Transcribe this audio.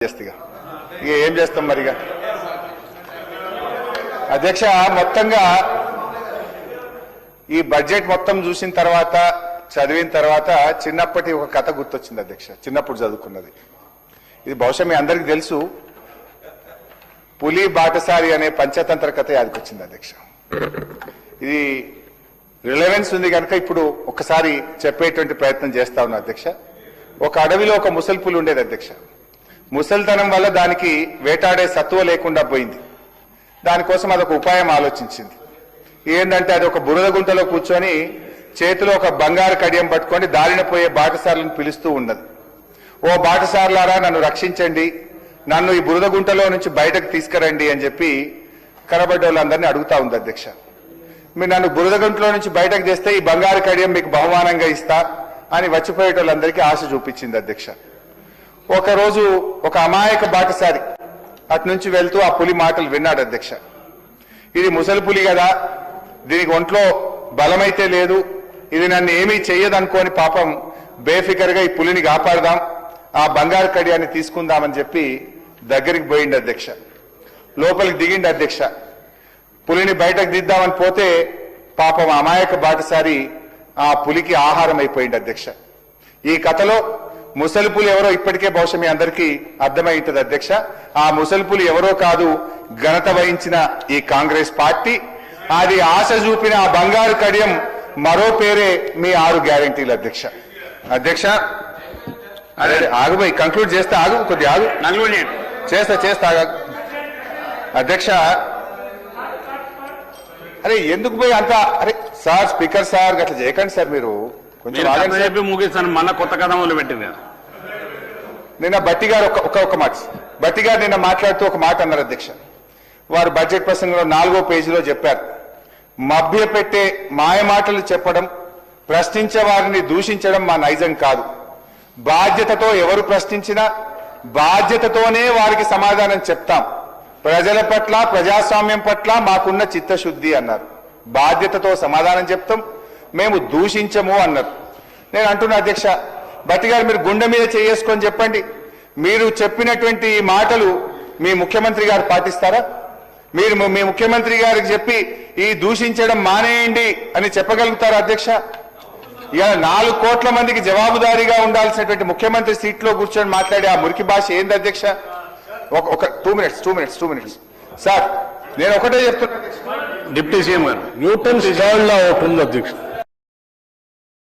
చేస్తిగా ఇక ఏం చేస్తాం మరిగా అధ్యక్ష మొత్తంగా ఈ బడ్జెట్ మొత్తం చూసిన తర్వాత చదివిన తర్వాత చిన్నప్పటి ఒక కథ గుర్తొచ్చింది అధ్యక్ష. చిన్నప్పుడు చదువుకున్నది ఇది బహుశా మీ అందరికీ తెలుసు. పులి బాటసారి అనే పంచతంత్ర కథ యాదకొచ్చింది అధ్యక్ష. ఇది రిలవెన్స్ ఉంది కనుక ఇప్పుడు ఒకసారి చెప్పేటువంటి ప్రయత్నం చేస్తా ఉన్నా అధ్యక్ష. ఒక అడవిలో ఒక ముసలి పులి ఉండేది అధ్యక్ష. ముసలితనం వల్ల దానికి వేటాడే సత్తువ లేకుండా పోయింది. దానికోసం అదొక ఉపాయం ఆలోచించింది. ఏంటంటే అది ఒక బురద గుంటలో కూర్చొని చేతిలో ఒక బంగారు కడియం పట్టుకొని దారిన పోయే బాటసార్లను పిలుస్తూ ఉన్నది. ఓ బాటసార్లారా నన్ను రక్షించండి, నన్ను ఈ బురద గుంటలో నుంచి బయటకు తీసుకురండి అని చెప్పి కనబడ్డ వాళ్ళందరినీ అడుగుతా ఉంది అధ్యక్ష. మీరు నన్ను బురద గుంటలో నుంచి బయటకు తెస్తే ఈ బంగారు కడియం మీకు బహుమానంగా ఇస్తా అని వచ్చిపోయేటోళ్ళందరికీ ఆశ చూపించింది అధ్యక్ష. ఒకరోజు ఒక అమాయక బాటసారి అటు నుంచి వెళ్తూ ఆ పులి మాటలు విన్నాడు అధ్యక్ష. ఇది ముసలి పులి కదా, దీనికి ఒంట్లో బలమైతే లేదు, ఇది నన్ను ఏమీ చెయ్యదనుకోని పాపం బేఫికర్గా ఈ పులిని కాపాడదాం, ఆ బంగారు కడియాన్ని తీసుకుందామని చెప్పి దగ్గరికి పోయిండు అధ్యక్ష. లోపలికి దిగిండు అధ్యక్ష. పులిని బయటకు దిద్దామని పోతే పాపం అమాయక బాటసారి ఆ పులికి ఆహారం అయిపోయింది అధ్యక్ష. ఈ కథలో ముసలి పులి ఎవరో ఇప్పటికే బహుశా మీ అందరికీ అర్థమైంటది అధ్యక్ష. ఆ ముసలి పులి ఎవరో కాదు, ఘనత వహించిన ఈ కాంగ్రెస్ పార్టీ. అది ఆశ చూపిన ఆ బంగారు కడియం మరో పేరే మీ 6 గ్యారెంటీలు అధ్యక్ష. అధ్యక్ష అదే ఆగుపోయి కంక్లూడ్ చేస్తే ఆగు, కొద్దిగా ఆగు, చేస్తా అధ్యక్ష. అరే ఎందుకు పోయి అంత, అరే సార్ స్పీకర్ సార్ అట్లా చేయకండి సార్, మీరు కొంచెం ముగిస్తాను. మళ్ళా కొత్త కథ మొదలు పెట్టింది. నిన్న బట్టి గారు ఒక మాట, బట్టి గారు నిన్న మాట్లాడుతూ ఒక మాట అన్నారు అధ్యక్ష. వారు బడ్జెట్ ప్రసంగంలో 4వ పేజీలో చెప్పారు, మభ్య పెట్టే మాయ మాటలు చెప్పడం, ప్రశ్నించే వారిని దూషించడం మా నైజం కాదు. బాధ్యతతో ఎవరు ప్రశ్నించినా బాధ్యతతోనే వారికి సమాధానం చెప్తాం. ప్రజల పట్ల ప్రజాస్వామ్యం పట్ల మాకున్న చిత్తశుద్ధి అన్నారు. బాధ్యతతో సమాధానం చెప్తాం, మేము దూషించము అన్నారు. నేను అంటున్నా అధ్యక్ష, బట్టి గారు మీరు గుండె మీద చేసుకొని చెప్పండి, మీరు చెప్పినటువంటి మాటలు మీ ముఖ్యమంత్రి గారు పాటిస్తారా? మీరు మీ ముఖ్యమంత్రి గారికి చెప్పి ఈ దూషించడం మానేయండి అని చెప్పగలుగుతారా అధ్యక్ష? ఇలా 4 కోట్ల మందికి జవాబుదారీగా ఉండాల్సినటువంటి ముఖ్యమంత్రి సీట్లో కూర్చొని మాట్లాడే ఆ మురికి భాష ఏంది అధ్యక్ష? ఒక 2 మినిట్స్ సార్, నేను ఒకటే చెప్తున్నా, డిప్యూటీ సీఎం గారు న్యూటన్ స్టాండ్ లా ఒకటి ఉంది అధ్యక్ష.